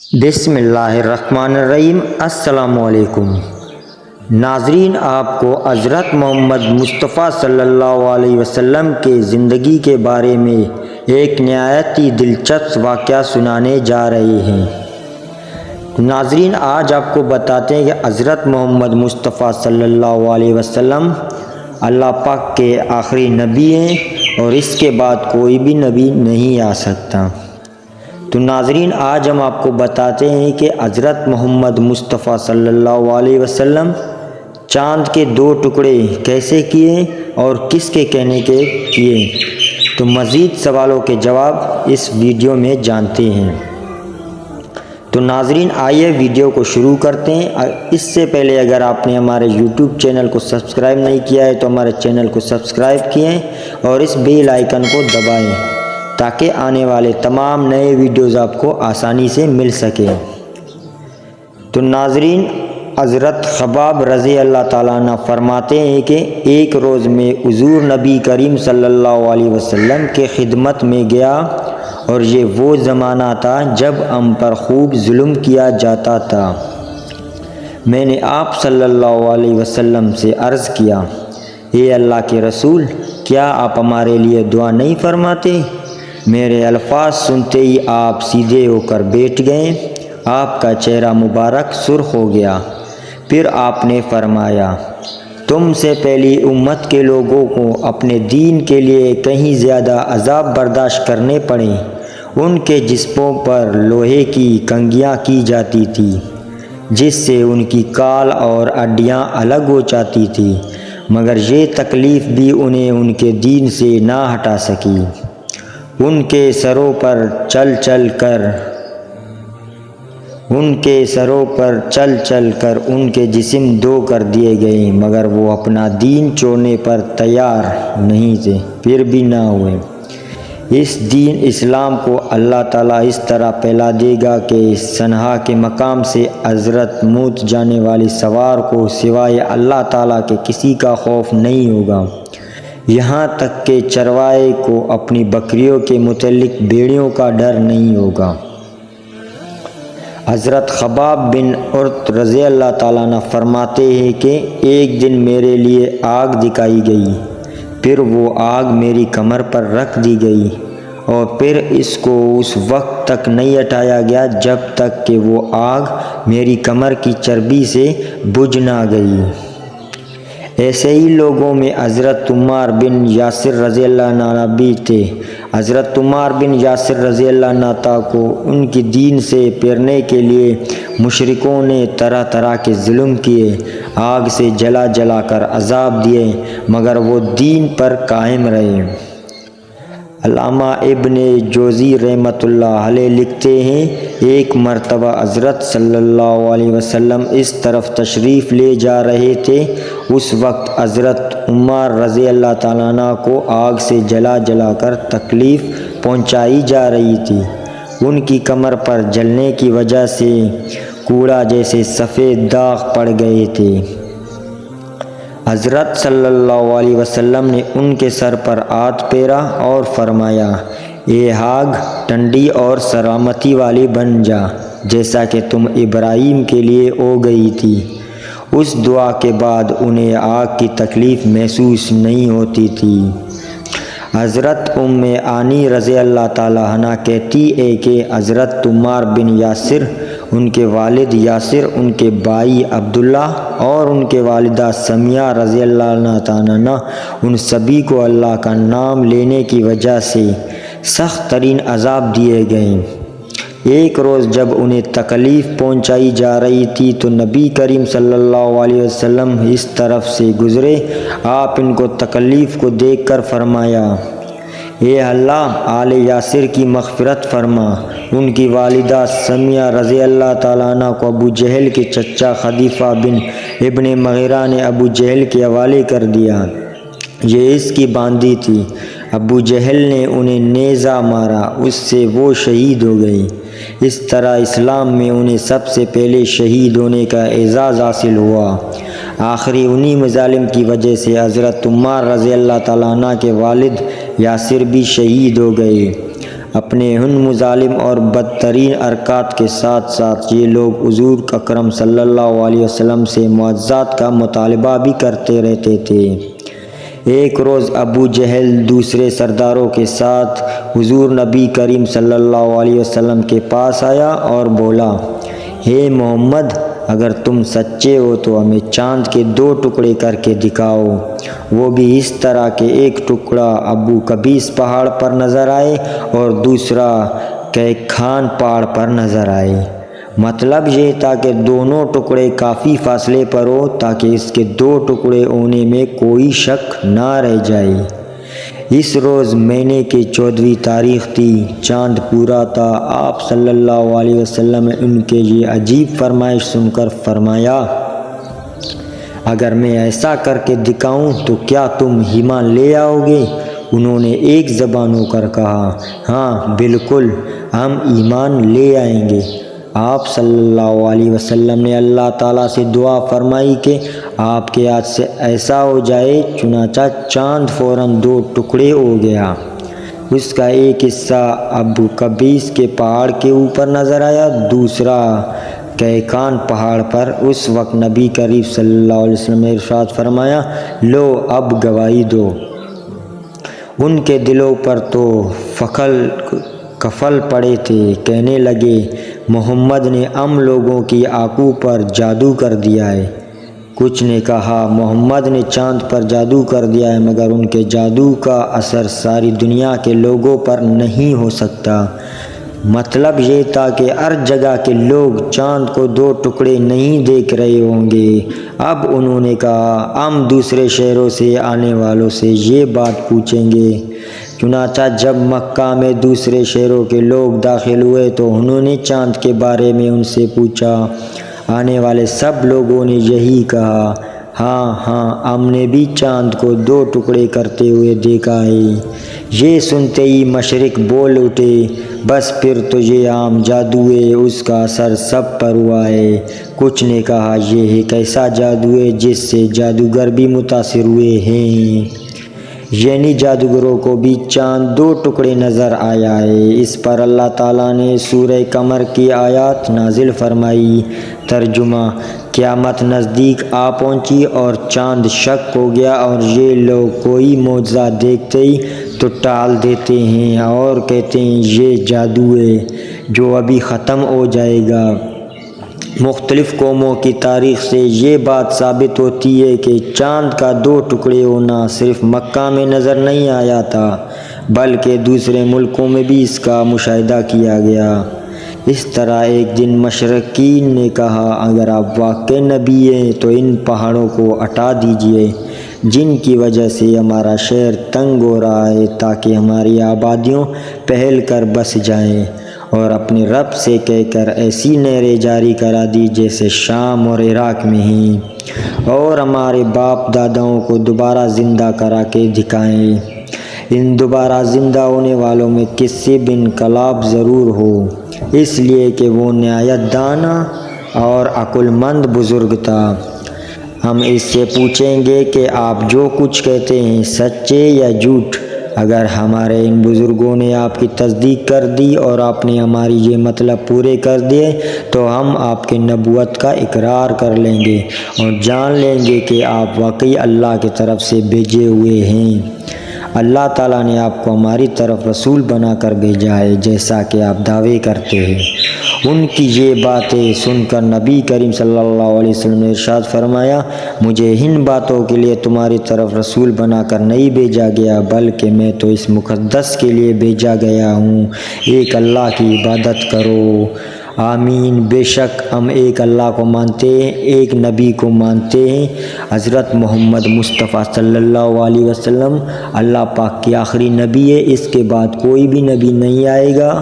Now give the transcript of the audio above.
بسم اللہ الرحمن الرحیم۔ السلام علیکم ناظرین، آپ کو حضرت محمد مصطفیٰ صلی اللہ علیہ وسلم کے زندگی کے بارے میں ایک نہایت ہی دلچسپ واقعہ سنانے جا رہے ہیں۔ ناظرین، آج آپ کو بتاتے ہیں کہ حضرت محمد مصطفیٰ صلی اللہ علیہ وسلم اللہ پاک کے آخری نبی ہیں اور اس کے بعد کوئی بھی نبی نہیں آ سکتا۔ تو ناظرین، آج ہم آپ کو بتاتے ہیں کہ حضرت محمد مصطفیٰ صلی اللہ علیہ وسلم چاند کے 2 ٹکڑے کیسے کیے اور کس کے کہنے کے کیے۔ تو مزید سوالوں کے جواب اس ویڈیو میں جانتے ہیں۔ تو ناظرین، آئیے ویڈیو کو شروع کرتے ہیں۔ اس سے پہلے اگر آپ نے ہمارے یوٹیوب چینل کو سبسکرائب نہیں کیا ہے تو ہمارے چینل کو سبسکرائب کیے اور اس بیل آئیکن کو دبائیں تاکہ آنے والے تمام نئے ویڈیوز آپ کو آسانی سے مل سکے۔ تو ناظرین، حضرت خباب رضی اللہ تعالیٰ عنہ فرماتے ہیں کہ ایک روز میں حضور نبی کریم صلی اللہ علیہ وسلم کے خدمت میں گیا اور یہ وہ زمانہ تھا جب ہم پر خوب ظلم کیا جاتا تھا۔ میں نے آپ صلی اللہ علیہ وسلم سے عرض کیا، اے اللہ کے رسول، کیا آپ ہمارے لیے دعا نہیں فرماتے؟ میرے الفاظ سنتے ہی آپ سیدھے ہو کر بیٹھ گئے۔ آپ کا چہرہ مبارک سرخ ہو گیا۔ پھر آپ نے فرمایا، تم سے پہلی امت کے لوگوں کو اپنے دین کے لیے کہیں زیادہ عذاب برداشت کرنے پڑے۔ ان کے جسموں پر لوہے کی کنگھیاں کی جاتی تھی جس سے ان کی کال اور ہڈیاں الگ ہو جاتی تھی، مگر یہ تکلیف بھی انہیں ان کے دین سے نہ ہٹا سکی۔ ان کے سروں پر چل چل کر ان کے جسم دو کر دیے گئے، مگر وہ اپنا دین چھوڑنے پر تیار نہیں تھے، پھر بھی نہ ہوئے۔ اس دین اسلام کو اللہ تعالیٰ اس طرح پھیلا دے گا کہ صنعا کے مقام سے حضرت موت جانے والی سوار کو سوائے اللہ تعالیٰ کے کسی کا خوف نہیں ہوگا، یہاں تک کہ چرواہے کو اپنی بکریوں کے متعلق بھیڑیوں کا ڈر نہیں ہوگا۔ حضرت خباب بن ارت رضی اللہ تعالیٰ عنہ فرماتے ہیں کہ ایک دن میرے لیے آگ دکھائی گئی، پھر وہ آگ میری کمر پر رکھ دی گئی اور پھر اس کو اس وقت تک نہیں ہٹایا گیا جب تک کہ وہ آگ میری کمر کی چربی سے بجھ نہ گئی۔ ایسے ہی لوگوں میں حضرت عمار بن یاسر رضی اللہ عنہ بھی تھے۔ حضرت عمار بن یاسر رضی اللہ عنہ کو ان کی دین سے پھیرنے کے لیے مشرکوں نے طرح طرح کے ظلم کیے، آگ سے جلا جلا کر عذاب دیے، مگر وہ دین پر قائم رہے۔ علامہ ابن جوزی رحمۃ اللہ علیہ لکھتے ہیں، ایک مرتبہ حضرت صلی اللہ علیہ وسلم اس طرف تشریف لے جا رہے تھے، اس وقت حضرت عمار رضی اللہ تعالیٰ عنہ کو آگ سے جلا جلا کر تکلیف پہنچائی جا رہی تھی۔ ان کی کمر پر جلنے کی وجہ سے کوڑا جیسے سفید داغ پڑ گئے تھے۔ حضرت صلی اللہ علیہ وسلم نے ان کے سر پر ہاتھ پھیرا اور فرمایا، اے آگ، ٹھنڈی اور سلامتی والی بن جا، جیسا کہ تم ابراہیم کے لیے ہو گئی تھی۔ اس دعا کے بعد انہیں آگ کی تکلیف محسوس نہیں ہوتی تھی۔ حضرت ام عانی رضی اللہ تعالیٰ عنہ کہتی ہے کہ حضرت عمار بن یاسر، ان کے والد یاسر، ان کے بھائی عبداللہ اور ان کے والدہ سمیہ رضی اللہ عنہ، ان سبھی کو اللہ کا نام لینے کی وجہ سے سخت ترین عذاب دیے گئے۔ ایک روز جب انہیں تکلیف پہنچائی جا رہی تھی تو نبی کریم صلی اللہ علیہ وسلم اس طرف سے گزرے۔ آپ ان کو تکلیف کو دیکھ کر فرمایا، اے اللہ، آل یاسر کی مغفرت فرما۔ ان کی والدہ سمیہ رضی اللہ تعالیٰ عنہ کو ابو جہل کے چچا خلیفہ بن ابن مغیرہ نے ابو جہل کے حوالے کر دیا۔ یہ اس کی باندھی تھی۔ ابو جہل نے انہیں نیزہ مارا، اس سے وہ شہید ہو گئی۔ اس طرح اسلام میں انہیں سب سے پہلے شہید ہونے کا اعزاز حاصل ہوا۔ آخری انہی مظالم کی وجہ سے حضرت عمار رضی اللہ تعالیٰ عنہ کے والد یاسر بھی شہید ہو گئے۔ اپنے ان مظالم اور بدترین حرکات کے ساتھ ساتھ یہ لوگ حضور اکرم صلی اللہ علیہ وسلم سے معجزات کا مطالبہ بھی کرتے رہتے تھے۔ ایک روز ابو جہل دوسرے سرداروں کے ساتھ حضور نبی کریم صلی اللہ علیہ وسلم کے پاس آیا اور بولا، ہے محمد، اگر تم سچے ہو تو ہمیں چاند کے 2 ٹکڑے کر کے دکھاؤ، وہ بھی اس طرح کہ ایک ٹکڑا ابو قبیس پہاڑ پر نظر آئے اور دوسرا کیخان پہاڑ پر نظر آئے۔ مطلب یہ تھا کہ دونوں ٹکڑے کافی فاصلے پر ہو تاکہ اس کے 2 ٹکڑے ہونے میں کوئی شک نہ رہ جائے۔ اس روز مہینے کی 14ویں تاریخ تھی، چاند پورا تھا۔ آپ صلی اللہ علیہ وسلم نے ان کے یہ عجیب فرمائش سن کر فرمایا، اگر میں ایسا کر کے دکھاؤں تو کیا تم ایمان لے آؤ گے؟ انہوں نے ایک زبان ہو کر کہا، ہاں بالکل، ہم ایمان لے آئیں گے۔ آپ صلی اللہ علیہ وسلم نے اللہ تعالیٰ سے دعا فرمائی کہ آپ کے ہاتھ سے ایسا ہو جائے۔ چنانچہ چاند فوراً 2 ٹکڑے ہو گیا۔ اس کا ایک حصہ ابو قبیس کے پہاڑ کے اوپر نظر آیا، دوسرا کیخان پہاڑ پر۔ اس وقت نبی کریم صلی اللہ علیہ وسلم نے ارشاد فرمایا، لو اب گواہی دو۔ ان کے دلوں پر تو قفل پڑے تھے، کہنے لگے، محمد نے ہم لوگوں کی آنکھوں پر جادو کر دیا ہے۔ کچھ نے کہا، محمد نے چاند پر جادو کر دیا ہے، مگر ان کے جادو کا اثر ساری دنیا کے لوگوں پر نہیں ہو سکتا۔ مطلب یہ تھا کہ ہر جگہ کے لوگ چاند کو 2 ٹکڑے نہیں دیکھ رہے ہوں گے۔ اب انہوں نے کہا، ہم دوسرے شہروں سے آنے والوں سے یہ بات پوچھیں گے۔ چنانچہ جب مکہ میں دوسرے شہروں کے لوگ داخل ہوئے تو انہوں نے چاند کے بارے میں ان سے پوچھا۔ آنے والے سب لوگوں نے یہی کہا، ہاں ہاں، ہم نے بھی چاند کو 2 ٹکڑے کرتے ہوئے دیکھا ہے۔ یہ سنتے ہی مشرق بول اٹھے، بس پھر تو یہ عام جادو ہے، اس کا اثر سب پر ہوا ہے۔ کچھ نے کہا، یہ ایک ایسا جادو ہے جس سے جادوگر بھی متاثر ہوئے ہیں، یعنی جادوگروں کو بھی چاند 2 ٹکڑے نظر آیا ہے۔ اس پر اللہ تعالیٰ نے سورہ قمر کی آیات نازل فرمائی۔ ترجمہ، قیامت نزدیک آ پہنچی اور چاند شک ہو گیا، اور یہ لوگ کوئی معجزہ دیکھتے ہی تو ٹال دیتے ہیں اور کہتے ہیں یہ جادو ہے جو ابھی ختم ہو جائے گا۔ مختلف قوموں کی تاریخ سے یہ بات ثابت ہوتی ہے کہ چاند کا 2 ٹکڑے ہونا صرف مکہ میں نظر نہیں آیا تھا، بلکہ دوسرے ملکوں میں بھی اس کا مشاہدہ کیا گیا۔ اس طرح ایک دن مشرقین نے کہا، اگر آپ واقعی نبی ہیں تو ان پہاڑوں کو ہٹا دیجئے جن کی وجہ سے ہمارا شہر تنگ ہو رہا ہے، تاکہ ہماری آبادیوں پھیل کر بس جائیں، اور اپنے رب سے کہہ کر ایسی نہریں جاری کرا دی جیسے شام اور عراق میں ہیں، اور ہمارے باپ داداؤں کو دوبارہ زندہ کرا کے دکھائیں۔ ان دوبارہ زندہ ہونے والوں میں کسی بن کلاب ضرور ہو، اس لیے کہ وہ نہایت دانا اور عقل مند بزرگ تھا۔ ہم اس سے پوچھیں گے کہ آپ جو کچھ کہتے ہیں سچے یا جھوٹ۔ اگر ہمارے ان بزرگوں نے آپ کی تصدیق کر دی اور آپ نے ہماری یہ مطلب پورے کر دیے تو ہم آپ کے نبوت کا اقرار کر لیں گے اور جان لیں گے کہ آپ واقعی اللہ کی طرف سے بھیجے ہوئے ہیں۔ اللہ تعالیٰ نے آپ کو ہماری طرف رسول بنا کر بھیجا ہے، جیسا کہ آپ دعوے کرتے ہیں۔ ان کی یہ باتیں سن کر نبی کریم صلی اللہ علیہ وسلم نے ارشاد فرمایا، مجھے ان باتوں کے لیے تمہاری طرف رسول بنا کر نہیں بھیجا گیا، بلکہ میں تو اس مقدس کے لیے بھیجا گیا ہوں، ایک اللہ کی عبادت کرو۔ آمین۔ بے شک ہم ایک اللہ کو مانتے ہیں، ایک نبی کو مانتے ہیں، حضرت محمد مصطفیٰ صلی اللہ علیہ وسلم اللہ پاک کی آخری نبی ہے، اس کے بعد کوئی بھی نبی نہیں آئے گا۔